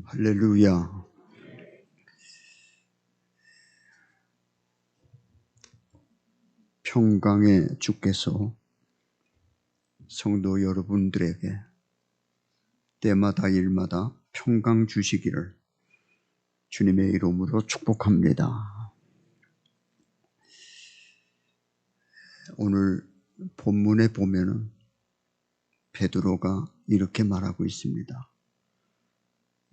할렐루야. 평강의 주께서 성도 여러분들에게 때마다 일마다 평강 주시기를 주님의 이름으로 축복합니다. 오늘 본문에 보면은 베드로가 이렇게 말하고 있습니다.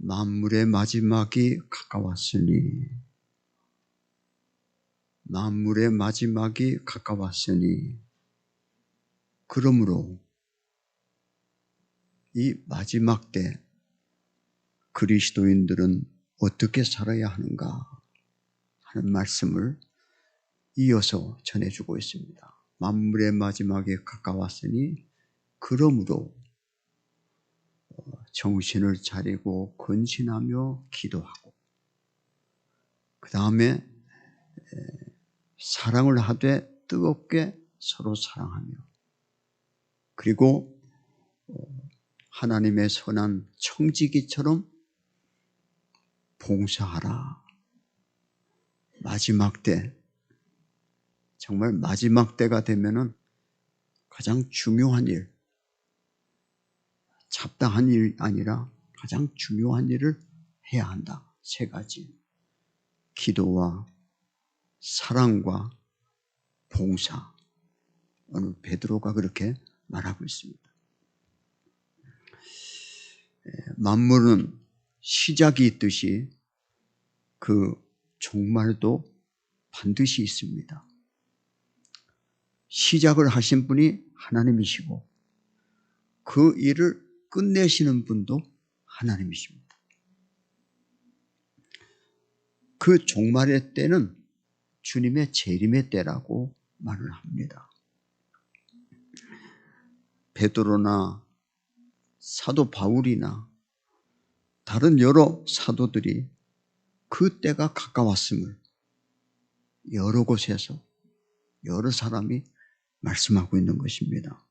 만물의 마지막이 가까웠으니 그러므로 이 마지막 때 그리스도인들은 어떻게 살아야 하는가 하는 말씀을 이어서 전해주고 있습니다. 만물의 마지막이 가까웠으니 그러므로 정신을 차리고 근신하며 기도하고 그 다음에 사랑을 하되 뜨겁게 서로 사랑하며 그리고 하나님의 선한 청지기처럼 봉사하라. 마지막 때, 정말 마지막 때가 되면은 가장 중요한 일, 잡다한 일 아니라 가장 중요한 일을 해야 한다. 세 가지. 기도와 사랑과 봉사. 오늘 베드로가 그렇게 말하고 있습니다. 만물은 시작이 있듯이 그 종말도 반드시 있습니다. 시작을 하신 분이 하나님이시고 그 일을 끝내시는 분도 하나님이십니다. 그 종말의 때는 주님의 재림의 때라고 말을 합니다. 베드로나 사도 바울이나 다른 여러 사도들이 그 때가 가까웠음을 여러 곳에서 여러 사람이 말씀하고 있는 것입니다.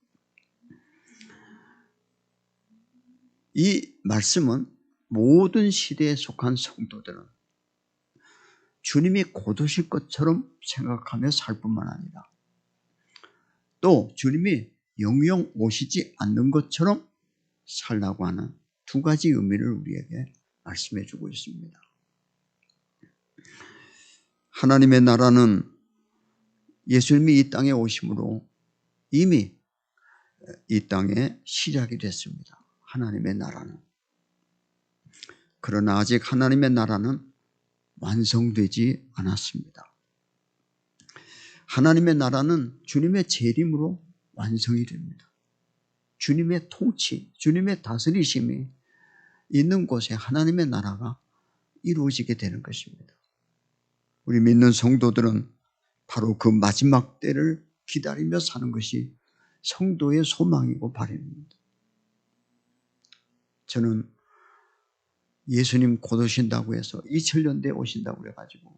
이 말씀은 모든 시대에 속한 성도들은 주님이 곧 오실 것처럼 생각하며 살 뿐만 아니라 또 주님이 영영 오시지 않는 것처럼 살라고 하는 두 가지 의미를 우리에게 말씀해 주고 있습니다. 하나님의 나라는 예수님이 이 땅에 오심으로 이미 이 땅에 시작이 됐습니다. 하나님의 나라는. 그러나 아직 하나님의 나라는 완성되지 않았습니다. 하나님의 나라는 주님의 재림으로 완성이 됩니다. 주님의 통치, 주님의 다스리심이 있는 곳에 하나님의 나라가 이루어지게 되는 것입니다. 우리 믿는 성도들은 바로 그 마지막 때를 기다리며 사는 것이 성도의 소망이고 바람입니다. 저는 예수님 곧 오신다고 해서 2000년대에 오신다고 해가지고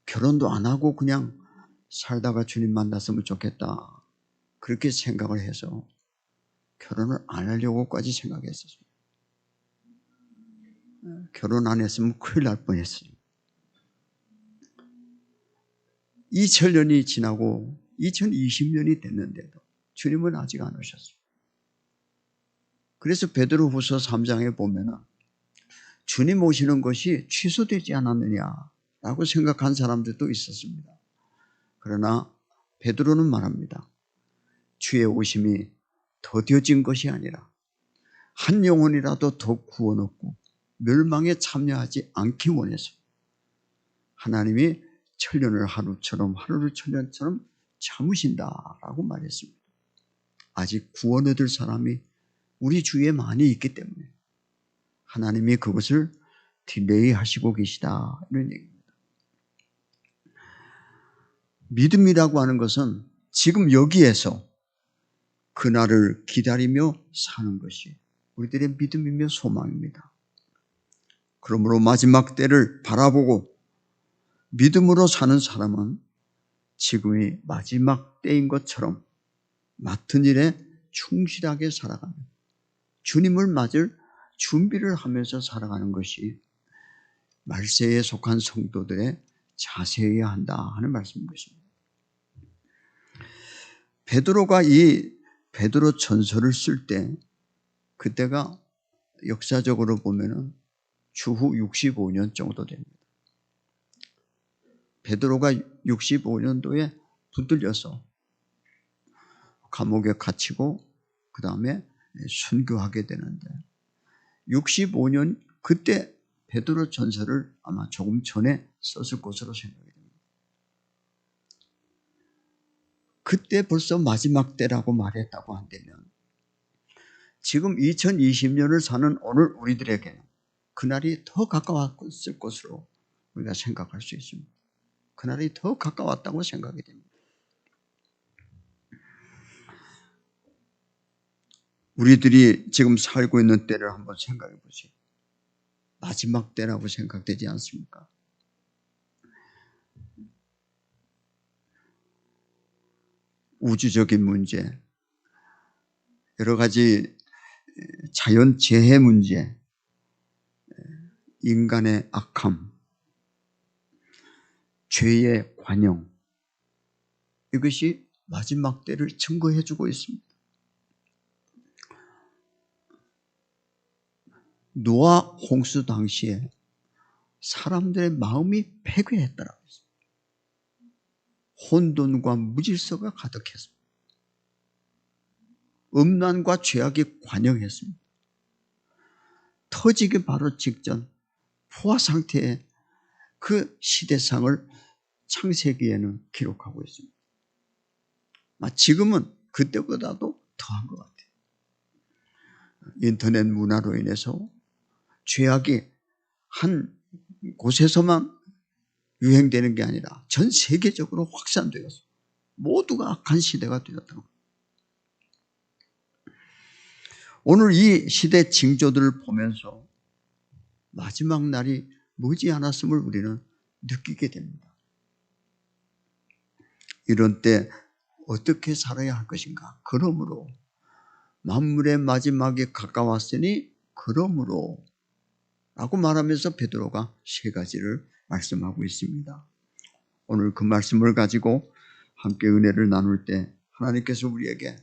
결혼도 안 하고 그냥 살다가 주님 만났으면 좋겠다 그렇게 생각을 해서 결혼을 안 하려고까지 생각했었어요. 결혼 안 했으면 큰일 날 뻔했어요. 2000년이 지나고 2020년이 됐는데도 주님은 아직 안 오셨어요. 그래서 베드로후서 3장에 보면은 주님 오시는 것이 취소되지 않았느냐라고 생각한 사람들도 있었습니다. 그러나 베드로는 말합니다. 주의 오심이 더뎌진 것이 아니라 한 영혼이라도 더 구원 얻고 멸망에 참여하지 않기 원해서 하나님이 천년을 하루처럼 하루를 천년처럼 참으신다라고 말했습니다. 아직 구원 얻을 사람이 우리 주위에 많이 있기 때문에 하나님이 그것을 딜레이 하시고 계시다 이런 얘기입니다. 믿음이라고 하는 것은 지금 여기에서 그날을 기다리며 사는 것이 우리들의 믿음이며 소망입니다. 그러므로 마지막 때를 바라보고 믿음으로 사는 사람은 지금이 마지막 때인 것처럼 맡은 일에 충실하게 살아가며 주님을 맞을 준비를 하면서 살아가는 것이 말세에 속한 성도들의 자세여야 한다 하는 말씀인 것입니다. 베드로가 이 베드로 전서를 쓸 때 그때가 역사적으로 보면은 주후 65년 정도 됩니다. 베드로가 65년도에 붙들려서 감옥에 갇히고 그 다음에 순교하게 되는데 65년 그때 베드로 전서를 아마 조금 전에 썼을 것으로 생각이 됩니다. 그때 벌써 마지막 때라고 말했다고 한다면 지금 2020년을 사는 오늘 우리들에게는 그날이 더 가까웠을 것으로 우리가 생각할 수 있습니다. 그날이 더 가까웠다고 생각이 됩니다. 우리들이 지금 살고 있는 때를 한번 생각해 보세요. 마지막 때라고 생각되지 않습니까? 우주적인 문제, 여러 가지 자연재해 문제, 인간의 악함, 죄의 관영, 이것이 마지막 때를 증거해 주고 있습니다. 노아 홍수 당시에 사람들의 마음이 폐괴했더라고요. 혼돈과 무질서가 가득했습니다. 음란과 죄악이 관영했습니다. 터지기 바로 직전 포화 상태의 그 시대상을 창세기에는 기록하고 있습니다. 지금은 그때보다도 더한 것 같아요. 인터넷 문화로 인해서 죄악이 한 곳에서만 유행되는 게 아니라 전 세계적으로 확산되어서 모두가 악한 시대가 되었다고. 오늘 이 시대 징조들을 보면서 마지막 날이 머지않았음을 우리는 느끼게 됩니다. 이런 때 어떻게 살아야 할 것인가? 그러므로 만물의 마지막이 가까웠으니 그러므로 라고 말하면서 베드로가 세 가지를 말씀하고 있습니다. 오늘 그 말씀을 가지고 함께 은혜를 나눌 때 하나님께서 우리에게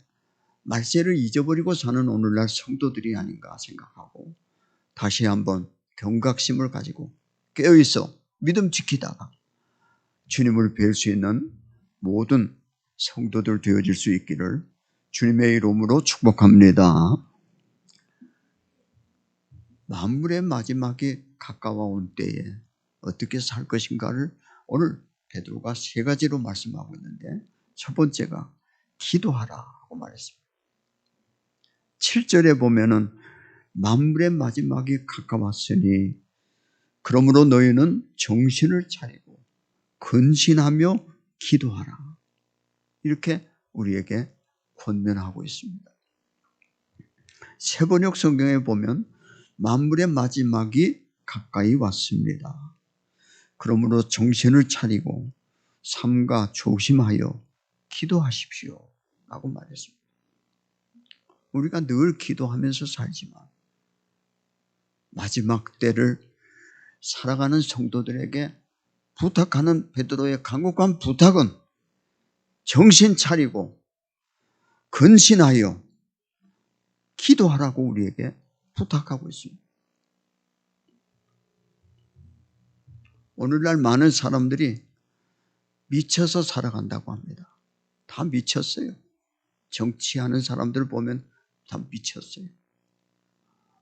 말세를 잊어버리고 사는 오늘날 성도들이 아닌가 생각하고 다시 한번 경각심을 가지고 깨어있어 믿음 지키다가 주님을 뵐 수 있는 모든 성도들 되어질 수 있기를 주님의 이름으로 축복합니다. 만물의 마지막이 가까워온 때에 어떻게 살 것인가를 오늘 베드로가 세 가지로 말씀하고 있는데 첫 번째가 기도하라고 말했습니다. 7절에 보면은 만물의 마지막이 가까웠으니 그러므로 너희는 정신을 차리고 근신하며 기도하라. 이렇게 우리에게 권면하고 있습니다. 세번역 성경에 보면 만물의 마지막이 가까이 왔습니다. 그러므로 정신을 차리고 삼가 조심하여 기도하십시오 라고 말했습니다. 우리가 늘 기도하면서 살지만 마지막 때를 살아가는 성도들에게 부탁하는 베드로의 간곡한 부탁은 정신 차리고 근신하여 기도하라고 우리에게 부탁하고 있습니다. 오늘날 많은 사람들이 미쳐서 살아간다고 합니다. 다 미쳤어요. 정치하는 사람들 보면 다 미쳤어요.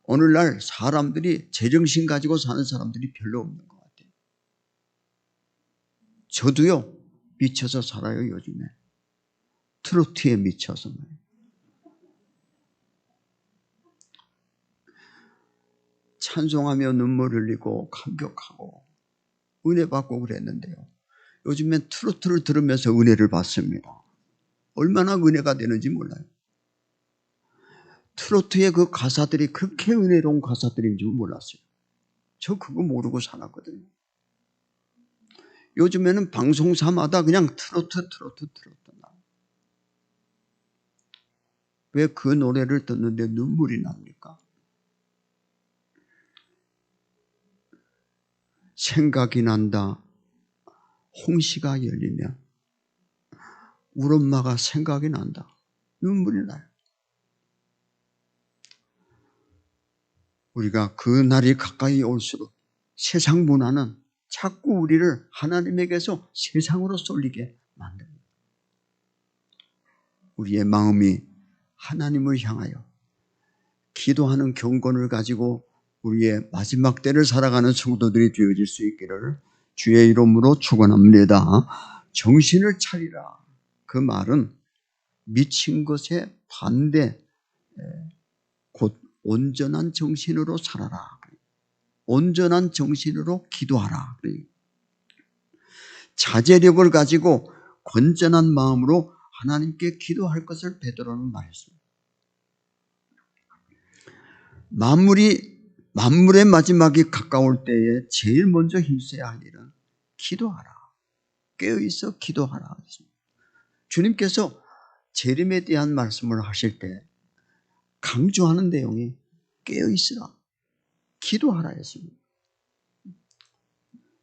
오늘날 사람들이 제정신 가지고 사는 사람들이 별로 없는 것 같아요. 저도요 미쳐서 살아요. 요즘에 트로트에 미쳐서 찬송하며 눈물 흘리고 감격하고 은혜 받고 그랬는데요. 요즘엔 트로트를 들으면서 은혜를 받습니다. 얼마나 은혜가 되는지 몰라요. 트로트의 그 가사들이 그렇게 은혜로운 가사들인 줄 몰랐어요. 저 그거 모르고 살았거든요. 요즘에는 방송사마다 그냥 트로트. 왜 그 노래를 듣는데 눈물이 납니까? 생각이 난다. 홍시가 열리면 우리 엄마가 생각이 난다. 눈물이 나요. 우리가 그 날이 가까이 올수록 세상 문화는 자꾸 우리를 하나님에게서 세상으로 쏠리게 만듭니다. 우리의 마음이 하나님을 향하여 기도하는 경건을 가지고 우리의 마지막 때를 살아가는 성도들이 되어질 수 있기를 주의 이름으로 축원합니다. 정신을 차리라. 그 말은 미친 것에 반대, 곧 온전한 정신으로 살아라. 온전한 정신으로 기도하라. 자제력을 가지고 건전한 마음으로 하나님께 기도할 것을 베드로는 말했습니다. 만물의 마지막이 가까울 때에 제일 먼저 힘써야 할 일은 기도하라. 깨어있어 기도하라. 주님께서 재림에 대한 말씀을 하실 때 강조하는 내용이 깨어있으라. 기도하라 했습니다.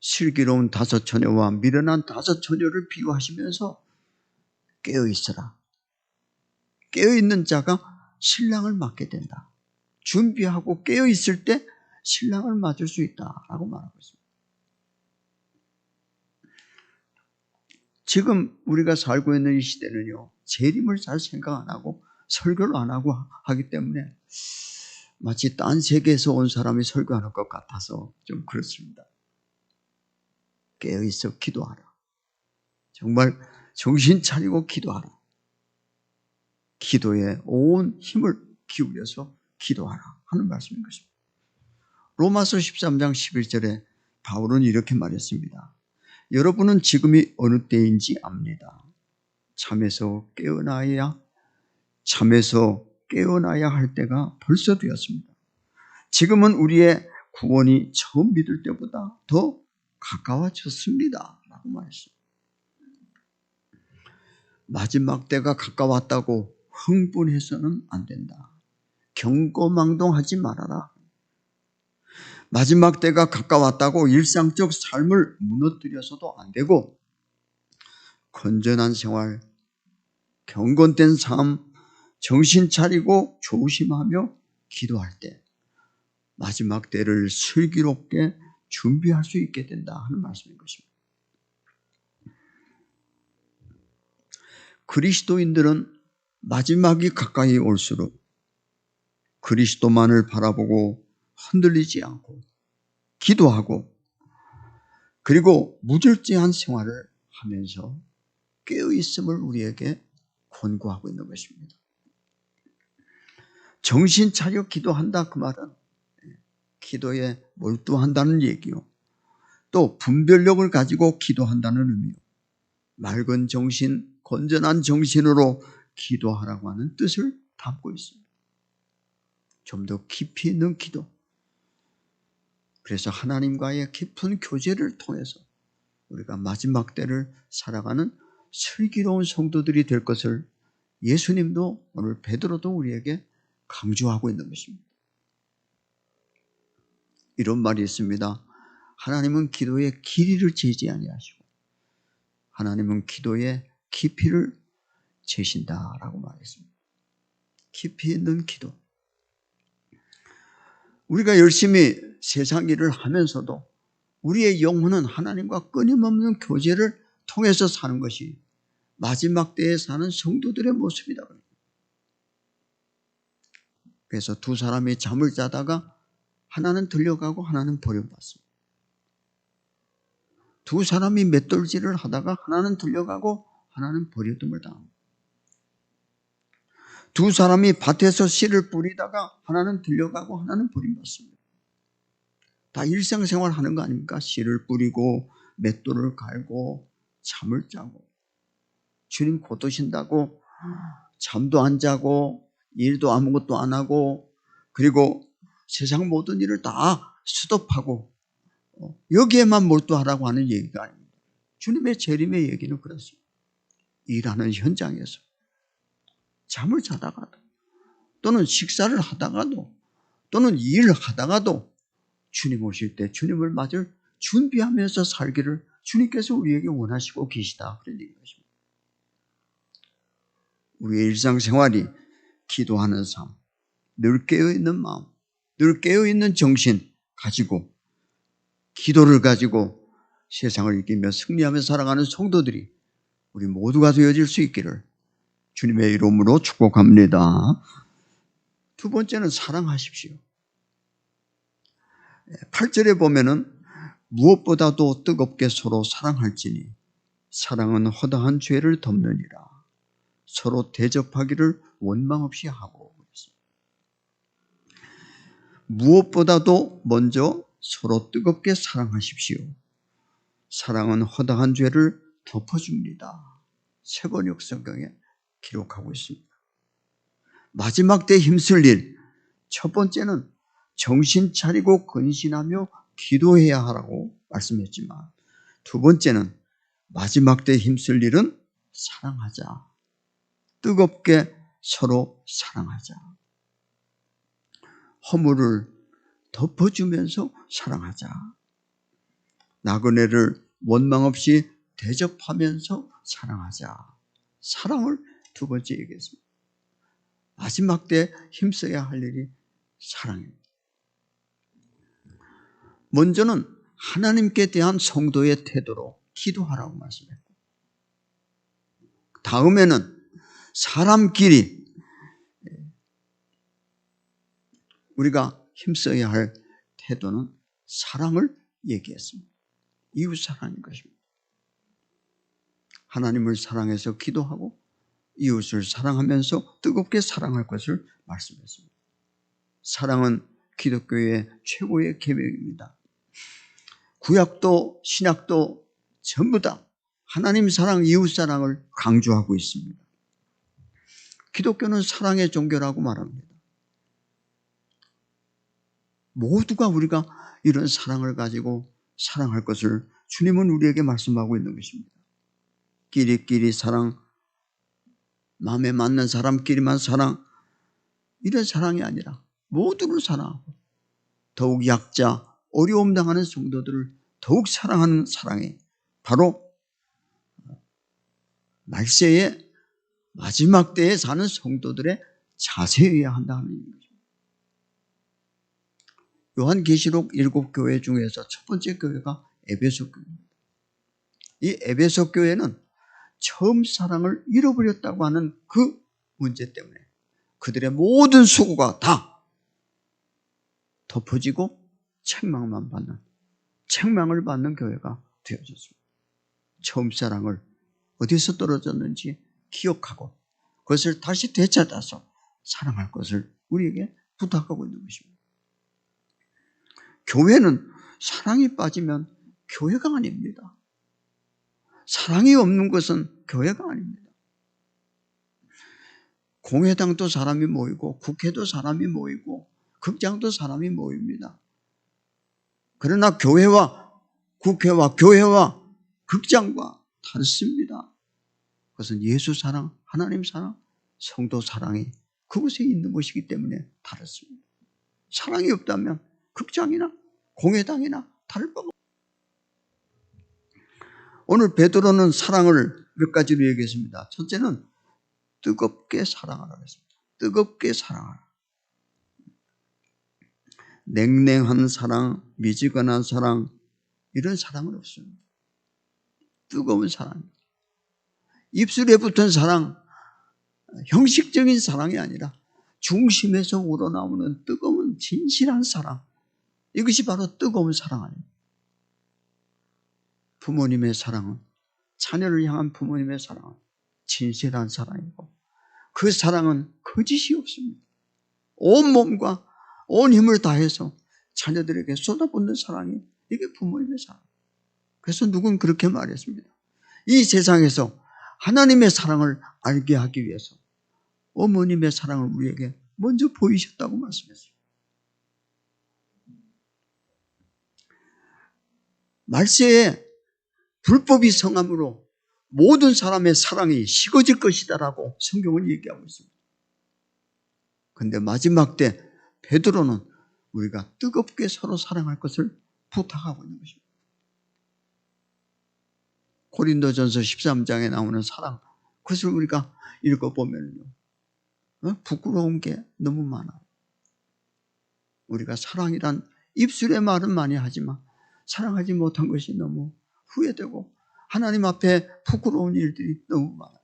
슬기로운 5 처녀와 미련한 5 처녀를 비유하시면서 깨어있으라. 깨어있는 자가 신랑을 맞게 된다. 준비하고 깨어있을 때 신랑을 맞을 수 있다라고 말하고 있습니다. 지금 우리가 살고 있는 이 시대는요, 재림을 잘 생각 안 하고 설교를 안 하고 하기 때문에 마치 딴 세계에서 온 사람이 설교하는 것 같아서 좀 그렇습니다. 깨어있어 기도하라. 정말 정신 차리고 기도하라. 기도에 온 힘을 기울여서 기도하라 하는 말씀인 것입니다. 로마서 13장 11절에 바울은 이렇게 말했습니다. 여러분은 지금이 어느 때인지 압니다. 잠에서 깨어나야 할 때가 벌써 되었습니다. 지금은 우리의 구원이 처음 믿을 때보다 더 가까워졌습니다. 라고 말했습니다. 마지막 때가 가까웠다고 흥분해서는 안 된다. 경거망동하지 말아라. 마지막 때가 가까웠다고 일상적 삶을 무너뜨려서도 안 되고 건전한 생활, 경건된 삶, 정신 차리고 조심하며 기도할 때 마지막 때를 슬기롭게 준비할 수 있게 된다 하는 말씀인 것입니다. 그리스도인들은 마지막이 가까이 올수록 그리스도만을 바라보고 흔들리지 않고 기도하고 그리고 무절제한 생활을 하면서 깨어있음을 우리에게 권고하고 있는 것입니다. 정신 차려 기도한다 그 말은 기도에 몰두한다는 얘기요. 또 분별력을 가지고 기도한다는 의미요. 맑은 정신, 건전한 정신으로 기도하라고 하는 뜻을 담고 있습니다. 좀 더 깊이 있는 기도. 그래서 하나님과의 깊은 교제를 통해서 우리가 마지막 때를 살아가는 슬기로운 성도들이 될 것을 예수님도 오늘 베드로도 우리에게 강조하고 있는 것입니다. 이런 말이 있습니다. 하나님은 기도의 길이를 재지 아니하시고 하나님은 기도의 깊이를 재신다라고 말했습니다. 깊이 있는 기도. 우리가 열심히 세상 일을 하면서도 우리의 영혼은 하나님과 끊임없는 교제를 통해서 사는 것이 마지막 때에 사는 성도들의 모습이다. 그래서 2 사람이 잠을 자다가 하나는 들려가고 하나는 버림받습니다. 2 사람이 맷돌질을 하다가 하나는 들려가고 하나는 버려둠을 당합니다. 2 사람이 밭에서 씨를 뿌리다가 하나는 들려가고 하나는 버림받습니다. 다 일상생활 하는 거 아닙니까? 씨를 뿌리고 맷돌을 갈고 잠을 자고 주님 곧 오신다고 잠도 안 자고 일도 아무것도 안 하고 그리고 세상 모든 일을 다 스톱하고 여기에만 몰두하라고 하는 얘기가 아닙니다. 주님의 재림의 얘기는 그렇습니다. 일하는 현장에서 잠을 자다가도 또는 식사를 하다가도 또는 일을 하다가도 주님 오실 때 주님을 맞을 준비하면서 살기를 주님께서 우리에게 원하시고 계시다. 그런 얘기입니다. 우리의 일상생활이 기도하는 삶, 늘 깨어있는 마음, 늘 깨어있는 정신 가지고 기도를 가지고 세상을 이기며 승리하며 살아가는 성도들이 우리 모두가 되어질 수 있기를 주님의 이름으로 축복합니다. 두 번째는 사랑하십시오. 8절에 보면은 무엇보다도 뜨겁게 서로 사랑할지니 사랑은 허다한 죄를 덮느니라. 서로 대접하기를 원망 없이 하고. 무엇보다도 먼저 서로 뜨겁게 사랑하십시오. 사랑은 허다한 죄를 덮어줍니다. 세번역 성경에 기록하고 있습니다. 마지막 때 힘쓸 일, 첫 번째는 정신 차리고 근신하며 기도해야 하라고 말씀했지만, 두 번째는 마지막 때 힘쓸 일은 사랑하자. 뜨겁게 서로 사랑하자. 허물을 덮어주면서 사랑하자. 나그네를 원망 없이 대접하면서 사랑하자. 사랑을 두 번째 얘기했습니다. 마지막 때 힘써야 할 일이 사랑입니다. 먼저는 하나님께 대한 성도의 태도로 기도하라고 말씀했고, 다음에는 사람끼리 우리가 힘써야 할 태도는 사랑을 얘기했습니다. 이웃 사랑인 것입니다. 하나님을 사랑해서 기도하고 이웃을 사랑하면서 뜨겁게 사랑할 것을 말씀했습니다. 사랑은 기독교의 최고의 계명입니다. 구약도 신약도 전부 다 하나님 사랑, 이웃 사랑을 강조하고 있습니다. 기독교는 사랑의 종교라고 말합니다. 모두가 우리가 이런 사랑을 가지고 사랑할 것을 주님은 우리에게 말씀하고 있는 것입니다. 끼리끼리 사랑, 마음에 맞는 사람끼리만 사랑, 이런 사랑이 아니라 모두를 사랑하고 더욱 약자, 어려움 당하는 성도들을 더욱 사랑하는 사랑이 바로 말세의 마지막 때에 사는 성도들의 자세여야 한다는 얘기입니다. 요한계시록 7교회 중에서 첫 번째 교회가 에베소 교회입니다. 이 에베소 교회는 처음 사랑을 잃어버렸다고 하는 그 문제 때문에 그들의 모든 수고가 다 덮어지고 책망을 받는 교회가 되어졌습니다. 처음 사랑을 어디서 떨어졌는지 기억하고 그것을 다시 되찾아서 사랑할 것을 우리에게 부탁하고 있는 것입니다. 교회는 사랑이 빠지면 교회가 아닙니다. 사랑이 없는 것은 교회가 아닙니다. 공회당도 사람이 모이고 국회도 사람이 모이고 극장도 사람이 모입니다. 그러나 교회와 국회와 교회와 극장과 다릅니다. 그것은 예수 사랑, 하나님 사랑, 성도 사랑이 그곳에 있는 것이기 때문에 다릅니다. 사랑이 없다면 극장이나 공회당이나 다를 바가 없습니다. 오늘 베드로는 사랑을 몇 가지로 얘기했습니다. 첫째는 뜨겁게 사랑하라고 했습니다. 뜨겁게 사랑하라. 냉랭한 사랑, 미지근한 사랑, 이런 사랑은 없습니다. 뜨거운 사랑, 입술에 붙은 사랑, 형식적인 사랑이 아니라 중심에서 우러나오는 뜨거운 진실한 사랑, 이것이 바로 뜨거운 사랑 아닙니까? 부모님의 사랑은, 자녀를 향한 부모님의 사랑은 진실한 사랑이고 그 사랑은 거짓이 없습니다. 온 몸과 온 힘을 다해서 자녀들에게 쏟아붓는 사랑이 이게 부모님의 사랑. 그래서 누군 그렇게 말했습니다. 이 세상에서 하나님의 사랑을 알게 하기 위해서 어머님의 사랑을 우리에게 먼저 보이셨다고 말씀했어요. 말세에 불법이 성함으로 모든 사람의 사랑이 식어질 것이다라고 성경은 얘기하고 있습니다. 그런데 마지막 때 베드로는 우리가 뜨겁게 서로 사랑할 것을 부탁하고 있는 것입니다. 고린도전서 13장에 나오는 사랑, 그것을 우리가 읽어보면요, 부끄러운 게 너무 많아요. 우리가 사랑이란 입술의 말은 많이 하지만 사랑하지 못한 것이 너무 후회되고 하나님 앞에 부끄러운 일들이 너무 많아요.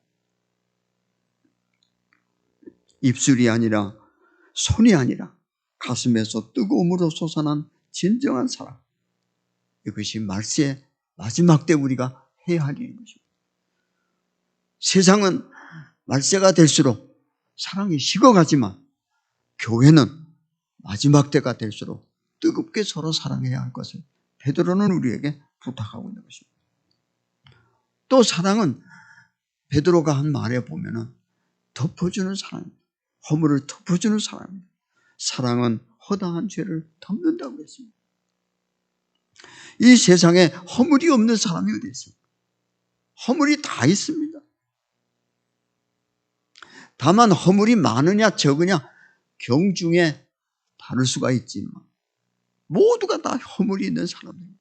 입술이 아니라 손이 아니라 가슴에서 뜨거움으로 솟아난 진정한 사랑, 이것이 말세의 마지막 때 우리가 해야 할 일인 것입니다. 세상은 말세가 될수록 사랑이 식어가지만 교회는 마지막 때가 될수록 뜨겁게 서로 사랑해야 할 것을 베드로는 우리에게 부탁하고 있는 것입니다. 또 사랑은 베드로가 한 말에 보면은 덮어주는 사랑입니다. 허물을 덮어주는 사랑입니다. 사랑은 허다한 죄를 덮는다고 했습니다. 이 세상에 허물이 없는 사람이 어디 있습니까? 허물이 다 있습니다. 다만 허물이 많으냐 적으냐 경중에 다를 수가 있지만 모두가 다 허물이 있는 사람입니다.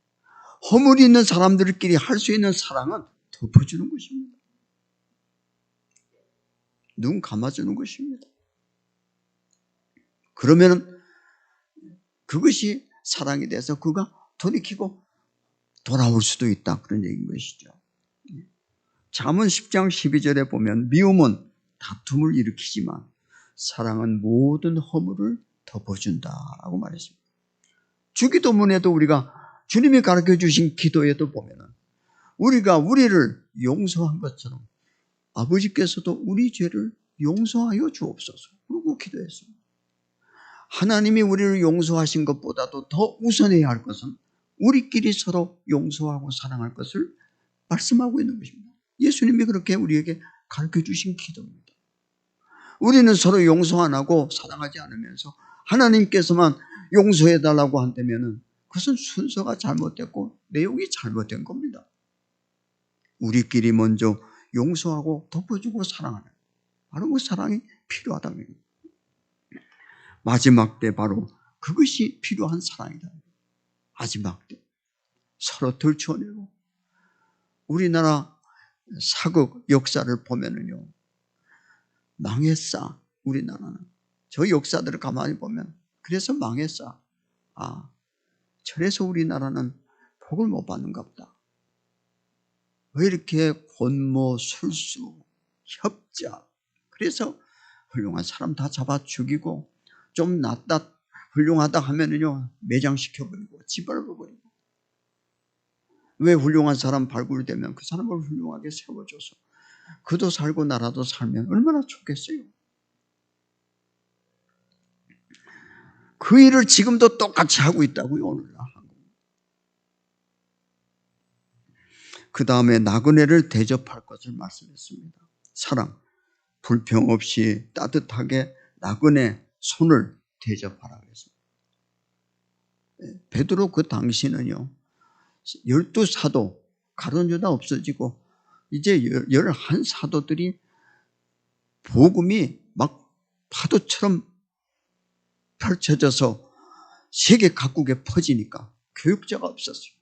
허물이 있는 사람들끼리 할 수 있는 사랑은 덮어주는 것입니다. 눈 감아주는 것입니다. 그러면 그것이 사랑이 돼서 그가 돌이키고 돌아올 수도 있다, 그런 얘기인 것이죠. 잠언 10장 12절에 보면 미움은 다툼을 일으키지만 사랑은 모든 허물을 덮어준다라고 말했습니다. 주기도문에도 우리가 주님이 가르쳐 주신 기도에도 보면은 우리가 우리를 용서한 것처럼 아버지께서도 우리 죄를 용서하여 주옵소서 그러고 기도했습니다. 하나님이 우리를 용서하신 것보다도 더 우선해야 할 것은 우리끼리 서로 용서하고 사랑할 것을 말씀하고 있는 것입니다. 예수님이 그렇게 우리에게 가르쳐 주신 기도입니다. 우리는 서로 용서 안 하고 사랑하지 않으면서 하나님께서만 용서해달라고 한다면 그것은 순서가 잘못됐고 내용이 잘못된 겁니다. 우리끼리 먼저 용서하고 덮어주고 사랑하는 바로 그 사랑이 필요하다는 겁니다. 마지막 때 바로 그것이 필요한 사랑이다. 마지막 때 서로 들춰내고 우리나라 사극 역사를 보면은요 망했어. 우리나라는 저 역사들을 가만히 보면 그래서 망했어. 아, 저래서 우리나라는 복을 못 받는가 보다. 왜 이렇게 권모, 술수, 협작, 그래서 훌륭한 사람 다 잡아 죽이고 좀 낫다 훌륭하다 하면은요 매장시켜버리고 짓밟아버리고, 왜 훌륭한 사람 발굴되면 그 사람을 훌륭하게 세워줘서 그도 살고 나라도 살면 얼마나 좋겠어요. 그 일을 지금도 똑같이 하고 있다고요. 오늘날. 그 다음에 나그네를 대접할 것을 말씀했습니다. 사랑, 불평 없이 따뜻하게 나그네 손을 대접하라 그랬습니다. 베드로 그 당시는요 12사도 가룟 유다 없어지고 이제 11사도들이 복음이 막 파도처럼 펼쳐져서 세계 각국에 퍼지니까 교육자가 없었어요.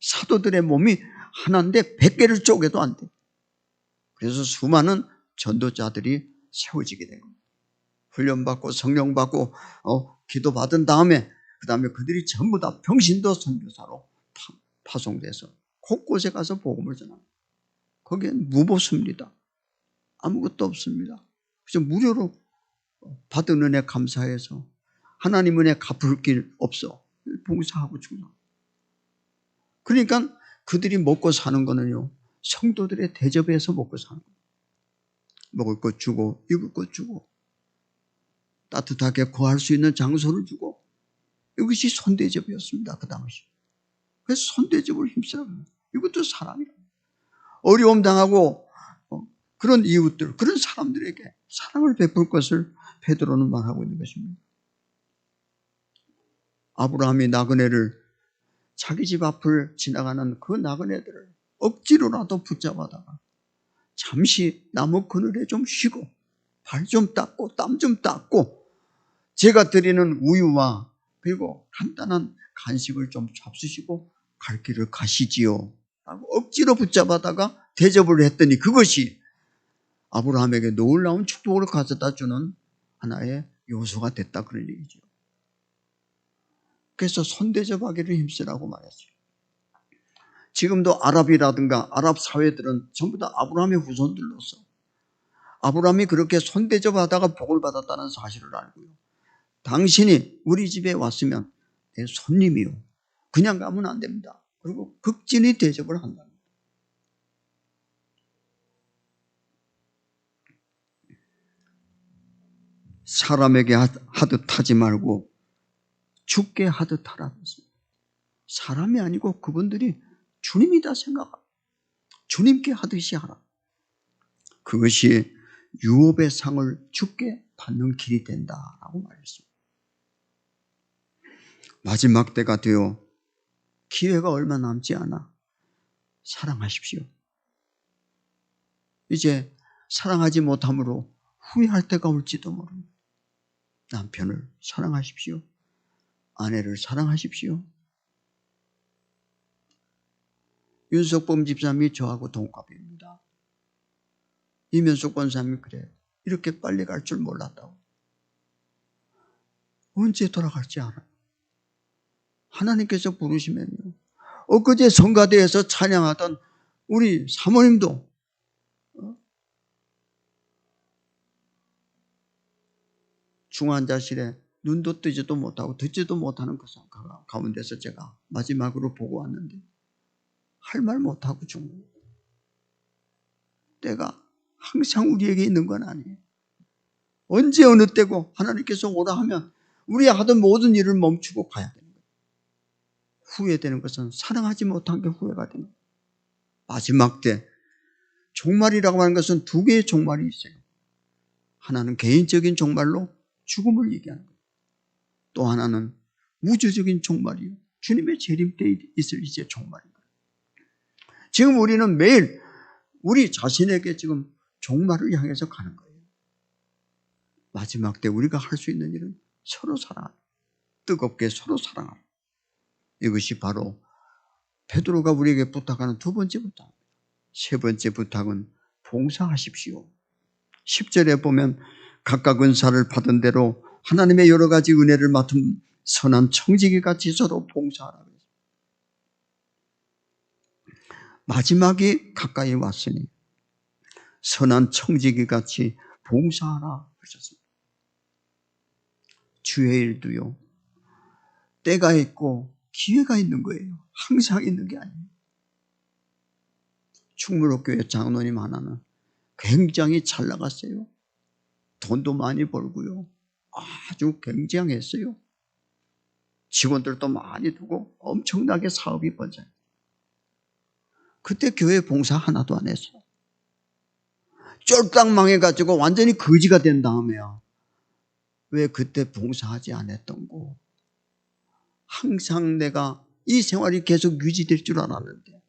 사도들의 몸이 하나인데 100개를 쪼개도 안 돼. 그래서 수많은 전도자들이 세워지게 된 겁니다. 훈련받고 성령받고 기도받은 다음에 그 다음에 그들이 전부 다 평신도 선교사로 파송돼서 곳곳에 가서 복음을 전합니다. 거기엔 무보수입니다. 아무것도 없습니다. 그래서 무료로 받은 은혜 감사해서 하나님 은혜 갚을 길 없어 봉사하고 죽나. 그러니까 그들이 먹고 사는 거는요 성도들의 대접에서 먹고 사는 거예요. 먹을 것 주고 입을 것 주고 따뜻하게 구할 수 있는 장소를 주고, 이것이 손대접이었습니다. 그 당시. 그래서 손대접을 힘쓰라고. 이것도 사랑이에요. 어려움 당하고 그런 이웃들, 그런 사람들에게 사랑을 베풀 것을 베드로는 말하고 있는 것입니다. 아브라함이 나그네를 자기 집 앞을 지나가는 그 나그네들을 억지로라도 붙잡아다가 잠시 나무 그늘에 좀 쉬고 발 좀 닦고 땀 좀 닦고 제가 드리는 우유와 그리고 간단한 간식을 좀 잡수시고 갈 길을 가시지요 억지로 붙잡아다가 대접을 했더니 그것이 아브라함에게 놀라운 축복을 가져다 주는 하나의 요소가 됐다, 그런 얘기죠. 그래서 손대접하기를 힘쓰라고 말했어요. 지금도 아랍이라든가 아랍 사회들은 전부 다 아브라함의 후손들로서 아브라함이 그렇게 손대접하다가 복을 받았다는 사실을 알고요. 당신이 우리 집에 왔으면 내 손님이요. 그냥 가면 안 됩니다. 그리고 극진히 대접을 한답니다. 사람에게 하듯 하지 말고 주께 하듯 하라. 사람이 아니고 그분들이 주님이다 생각하라. 주님께 하듯이 하라. 그것이 유업의 상을 주께 받는 길이 된다라고 말했습니다. 마지막 때가 되어 기회가 얼마 남지 않아 사랑하십시오. 이제 사랑하지 못함으로 후회할 때가 올지도 모릅니다. 남편을 사랑하십시오. 아내를 사랑하십시오. 윤석범 집사님이 저하고 동갑입니다. 이면숙 권사님이 그래요. 이렇게 빨리 갈 줄 몰랐다고. 언제 돌아갈지 알아요. 하나님께서 부르시면요. 엊그제 성가대에서 찬양하던 우리 사모님도 중환자실에 눈도 뜨지도 못하고 듣지도 못하는 그 가운데서 제가 마지막으로 보고 왔는데 할 말 못하고 죽는 거예요. 때가 항상 우리에게 있는 건 아니에요. 언제 어느 때고 하나님께서 오라 하면 우리 하던 모든 일을 멈추고 가야 되는 거예요. 후회되는 것은 사랑하지 못한 게 후회가 되는 거예요. 마지막 때 종말이라고 하는 것은 두 개의 종말이 있어요. 하나는 개인적인 종말로 죽음을 얘기하는 거예요. 또 하나는 우주적인 종말이요. 주님의 재림 때 있을 이제 종말입니다. 지금 우리는 매일 우리 자신에게 지금 종말을 향해서 가는 거예요. 마지막 때 우리가 할 수 있는 일은 서로 사랑하라. 뜨겁게 서로 사랑하라. 이것이 바로 베드로가 우리에게 부탁하는 두 번째 부탁입니다. 세 번째 부탁은 봉사하십시오. 10절에 보면 각각 은사를 받은 대로 하나님의 여러 가지 은혜를 맡은 선한 청지기 같이 서로 봉사하라. 마지막이 가까이 왔으니 선한 청지기 같이 봉사하라 하셨습니다. 주의 일도요. 때가 있고 기회가 있는 거예요. 항상 있는 게 아니에요. 충무로교회 장로님 하나는 굉장히 잘 나갔어요. 돈도 많이 벌고요. 아주 굉장했어요. 직원들도 많이 두고 엄청나게 사업이 번져요. 그때 교회 봉사 하나도 안 했어요. 쫄딱 망해가지고 완전히 거지가 된 다음에야 왜 그때 봉사하지 않았던 거. 항상 내가 이 생활이 계속 유지될 줄 알았는데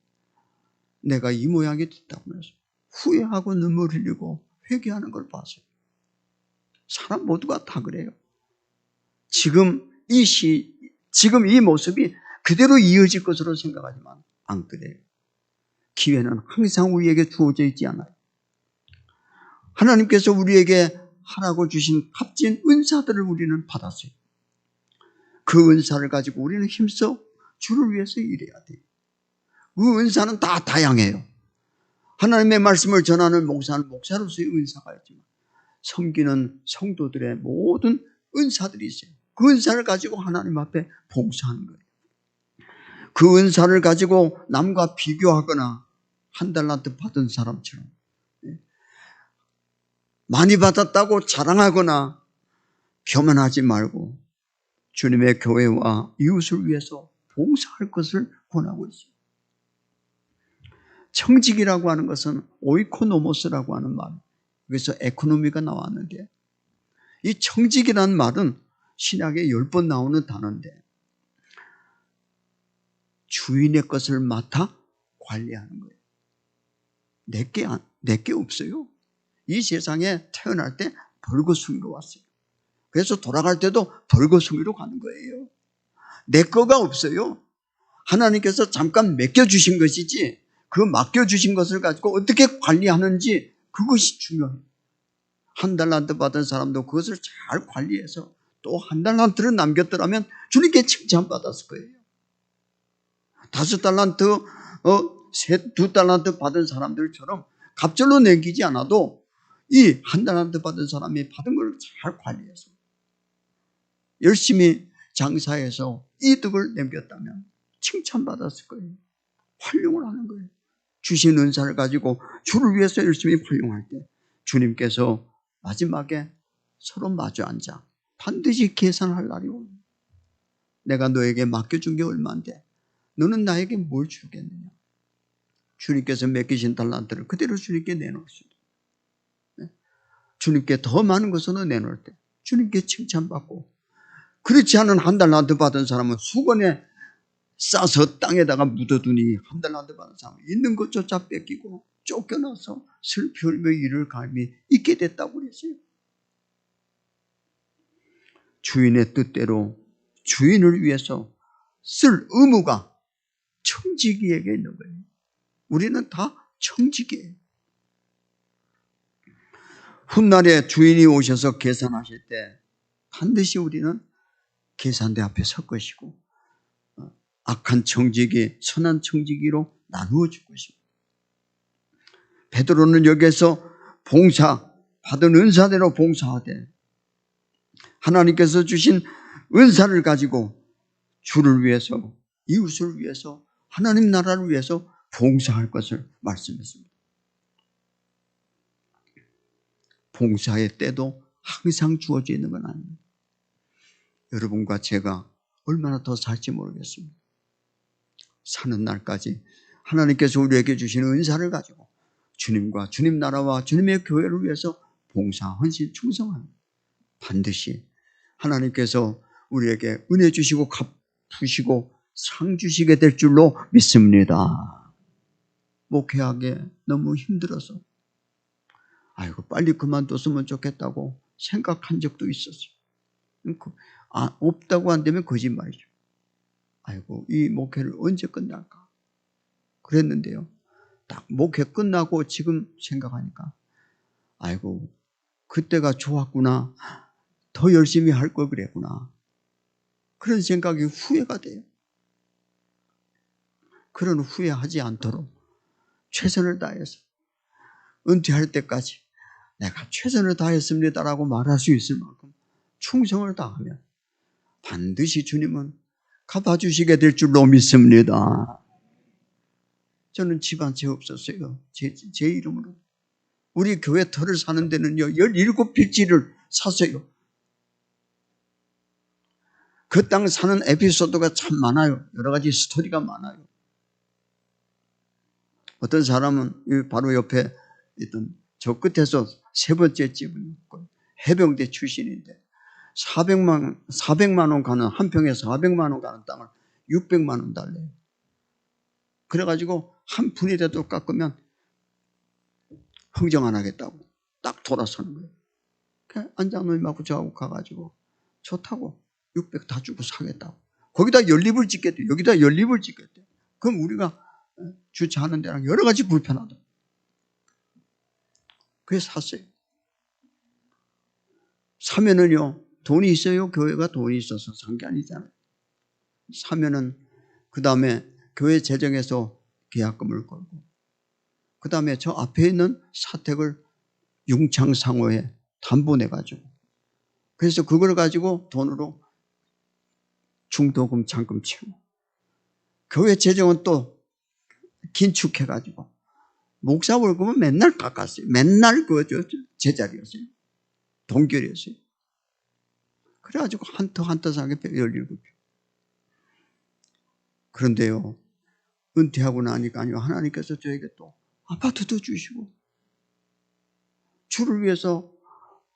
내가 이 모양이 됐다고 해서 후회하고 눈물 흘리고 회개하는 걸 봤어요. 사람 모두가 다 그래요. 지금 이 모습이 그대로 이어질 것으로 생각하지만 안 그래요. 기회는 항상 우리에게 주어져 있지 않아요. 하나님께서 우리에게 하라고 주신 값진 은사들을 우리는 받았어요. 그 은사를 가지고 우리는 힘써 주를 위해서 일해야 돼요. 그 은사는 다 다양해요. 하나님의 말씀을 전하는 목사는 목사로서의 은사가 있지만 섬기는 성도들의 모든 은사들이 있어요. 그 은사를 가지고 하나님 앞에 봉사하는 거예요. 그 은사를 가지고 남과 비교하거나 한 달란트 받은 사람처럼 많이 받았다고 자랑하거나 교만하지 말고 주님의 교회와 이웃을 위해서 봉사할 것을 권하고 있어요. 청직이라고 하는 것은 오이코노모스라고 하는 말, 그래서 에코노미가 나왔는데 이 청직이라는 말은 신약에 10번 나오는 단어인데 주인의 것을 맡아 관리하는 거예요. 내게 없어요. 이 세상에 태어날 때 벌거숭이로 왔어요. 그래서 돌아갈 때도 벌거숭이로 가는 거예요. 내 거가 없어요. 하나님께서 잠깐 맡겨주신 것이지 그 맡겨주신 것을 가지고 어떻게 관리하는지 그것이 중요해요. 한 달란트 받은 사람도 그것을 잘 관리해서 또 한 달란트를 남겼더라면 주님께 칭찬받았을 거예요. 5달란트, 2달란트 받은 사람들처럼 갑절로 남기지 않아도 이 1달란트 받은 사람이 받은 걸 잘 관리해서 열심히 장사해서 이득을 남겼다면 칭찬받았을 거예요. 활용을 하는 거예요. 주신 은사를 가지고 주를 위해서 열심히 활용할 때 주님께서 마지막에 서로 마주 앉아 반드시 계산할 날이 옵니다. 내가 너에게 맡겨준 게 얼마인데 너는 나에게 뭘 주겠느냐. 주님께서 맡기신 달란트를 그대로 주님께 내놓을 수 있어요. 주님께 더 많은 것으로 내놓을 때 주님께 칭찬받고, 그렇지 않은 1달란트 받은 사람은 수건에 싸서 땅에다가 묻어두니 1달란트 받은 사람은 있는 것조차 뺏기고 쫓겨나서 슬피 울며 이를 갈미 있게 됐다고 그랬어요. 주인의 뜻대로 주인을 위해서 쓸 의무가 청지기에게 있는 거예요. 우리는 다 청지기예요. 훗날에 주인이 오셔서 계산하실 때 반드시 우리는 계산대 앞에 설 것이고 악한 청지기, 선한 청지기로 나누어 줄 것입니다. 베드로는 여기에서 받은 은사대로 봉사하되 하나님께서 주신 은사를 가지고 주를 위해서, 이웃을 위해서, 하나님 나라를 위해서 봉사할 것을 말씀했습니다. 봉사의 때도 항상 주어져 있는 건 아닙니다. 여러분과 제가 얼마나 더 살지 모르겠습니다. 사는 날까지 하나님께서 우리에게 주신 은사를 가지고 주님과 주님 나라와 주님의 교회를 위해서 봉사, 헌신, 충성합니다. 반드시 하나님께서 우리에게 은혜 주시고 갚으시고 상 주시게 될 줄로 믿습니다. 목회하기 너무 힘들어서 아이고 빨리 그만뒀으면 좋겠다고 생각한 적도 있었어요. 없다고 한다면 거짓말이죠. 아이고 이 목회를 언제 끝날까 그랬는데요. 딱 목회 끝나고 지금 생각하니까 아이고 그때가 좋았구나, 더 열심히 할 걸 그랬구나, 그런 생각이 후회가 돼요. 그런 후회하지 않도록 최선을 다해서 은퇴할 때까지 내가 최선을 다했습니다라고 말할 수 있을 만큼 충성을 다하면 반드시 주님은 갚아주시게 될 줄로 믿습니다. 저는 집 한 채 없었어요. 제 이름으로. 우리 교회 터를 사는 데는요 17필지를 샀어요. 그 땅 사는 에피소드가 참 많아요. 여러 가지 스토리가 많아요. 어떤 사람은 바로 옆에 있던 저 끝에서 세 번째 집은 해병대 출신인데 400만 원 가는, 한 평에 400만 원 가는 땅을 600만 원 달래요. 그래가지고 한 푼이라도 깎으면 흥정 안 하겠다고 딱 돌아서는 거예요. 안장노님하고 저하고 가가지고 좋다고 600 다 주고 사겠다고. 거기다 연립을 짓겠대. 여기다 연립을 짓겠대. 그럼 우리가 주차하는 데랑 여러 가지 불편하다. 그래서 샀어요. 사면은요 돈이 있어요? 교회가 돈이 있어서 산 게 아니잖아요. 사면은 그 다음에 교회 재정에서 계약금을 걸고 그 다음에 저 앞에 있는 사택을 융창상호에 담보내가지고 그래서 그걸 가지고 돈으로 중도금 잔금 채우고 교회 재정은 또 긴축해가지고 목사 월급은 맨날 깎았어요. 맨날 그저 제자리였어요. 동결이었어요. 그래가지고 한터 사게 17표. 그런데요 은퇴하고 나니까 하나님께서 저에게 또 아파트도 주시고 주를 위해서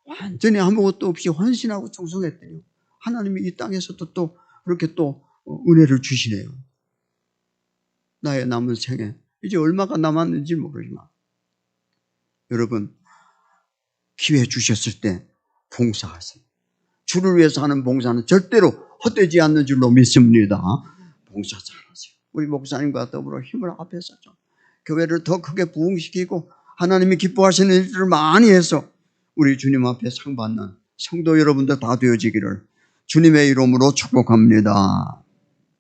완전히 아무것도 없이 헌신하고 충성했대요. 하나님이 이 땅에서도 또 그렇게 또 은혜를 주시네요. 나의 남은 생에 이제 얼마가 남았는지 모르지만 여러분 기회 주셨을 때 봉사하세요. 주를 위해서 하는 봉사는 절대로 헛되지 않는 줄로 믿습니다. 봉사 잘하세요. 우리 목사님과 더불어 힘을 합해서 좀 교회를 더 크게 부흥시키고 하나님이 기뻐하시는 일들을 많이 해서 우리 주님 앞에 상 받는 성도 여러분들 다 되어지기를 주님의 이름으로 축복합니다.